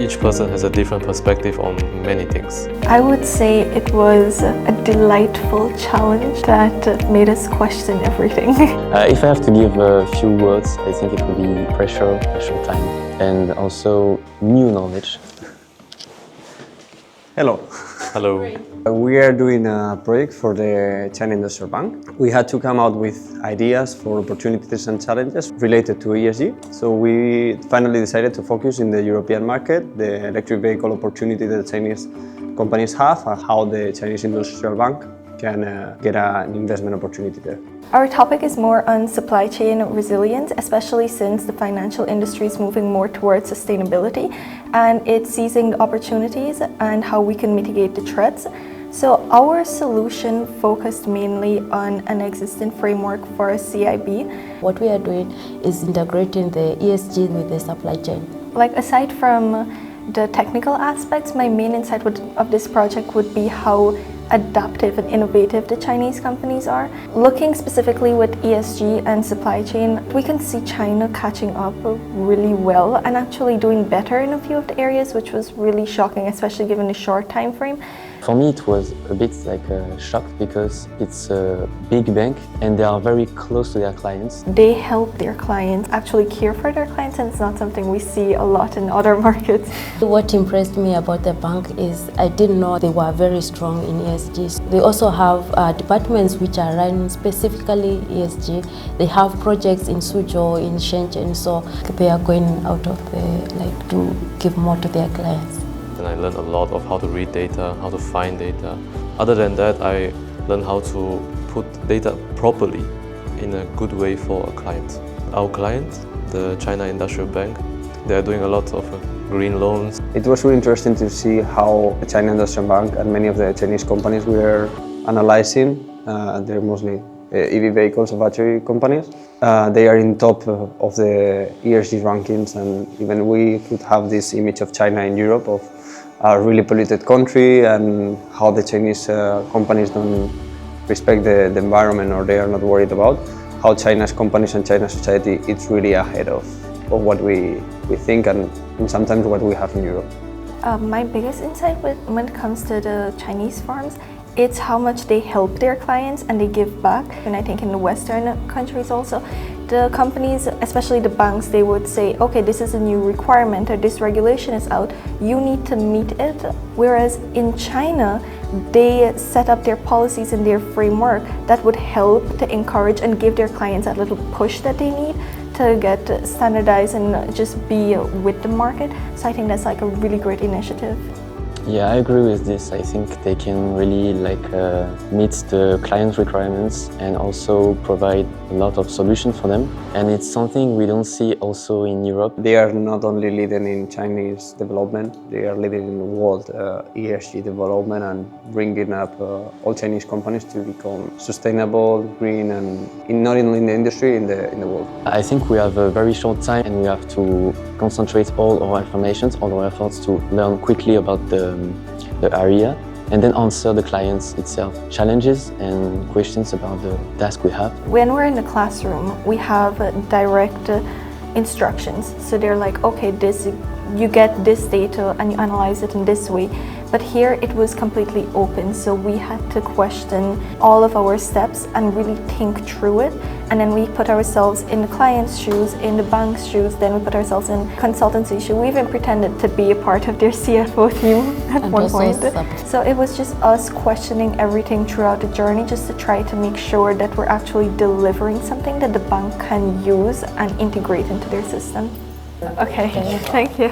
each person has a different perspective on many things. I would say it was a delightful challenge that made us question everything. If I have to give a few words, I think it would be pressure, special time, and also new knowledge. Hello. Hello. We are doing a project for the China Industrial Bank. We had to come out with ideas for opportunities and challenges related to ESG. So we finally decided to focus in the European market, the electric vehicle opportunity that Chinese companies have, and how the Chinese Industrial Bank can get an investment opportunity there. Our topic is more on supply chain resilience, especially since the financial industry is moving more towards sustainability and it's seizing the opportunities and how we can mitigate the threats. So our solution focused mainly on an existing framework for a CIB. What we are doing is integrating the ESG with the supply chain. Like aside from the technical aspects, my main insight of this project would be how adaptive and innovative the Chinese companies are. Looking specifically with ESG and supply chain, we can see China catching up really well and actually doing better in a few of the areas, which was really shocking, especially given the short time frame. For me, it was a bit like a shock because it's a big bank and they are very close to their clients. They help their clients actually care for their clients, and it's not something we see a lot in other markets. What impressed me about the bank is I didn't know they were very strong in ESG. They also have departments which are running specifically ESG. They have projects in Suzhou, in Shenzhen, so they are going out of to give more to their clients. And I learned a lot of how to read data, how to find data. Other than that, I learned how to put data properly in a good way for a client. Our client, the China Industrial Bank, they are doing a lot of green loans. It was really interesting to see how the China Industrial Bank and many of the Chinese companies were analyzing. They're mostly EV vehicles and battery companies. They are in top of the ESG rankings, and even we could have this image of China in Europe of a really polluted country and how the Chinese companies don't respect the environment or they are not worried about. How China's companies and China's society it's really ahead of what we think and sometimes what we have in Europe. My biggest insight when it comes to the Chinese firms, it's how much they help their clients and they give back. And I think in the Western countries also, the companies, especially the banks, they would say, okay, this is a new requirement or this regulation is out, you need to meet it. Whereas in China, they set up their policies and their framework that would help to encourage and give their clients that little push that they need to get standardized and just be with the market. So I think that's like a really great initiative. Yeah, I agree with this. I think they can really meet the client requirements and also provide a lot of solutions for them. And it's something we don't see also in Europe. They are not only leading in Chinese development, they are leading in the world ESG development and bringing up all Chinese companies to become sustainable, green, and not only in the industry, in the world. I think we have a very short time and we have to concentrate all our information, all our efforts to learn quickly about the area and then answer the clients itself challenges and questions about the task we have. When we're in the classroom, we have direct instructions. So they're like, okay, you get this data and you analyze it in this way. But here it was completely open, so we had to question all of our steps and really think through it. And then we put ourselves in the client's shoes, in the bank's shoes, then we put ourselves in consultancy shoes. We even pretended to be a part of their CFO team at one point. So it was just us questioning everything throughout the journey just to try to make sure that we're actually delivering something that the bank can use and integrate into their system. Okay, thank you.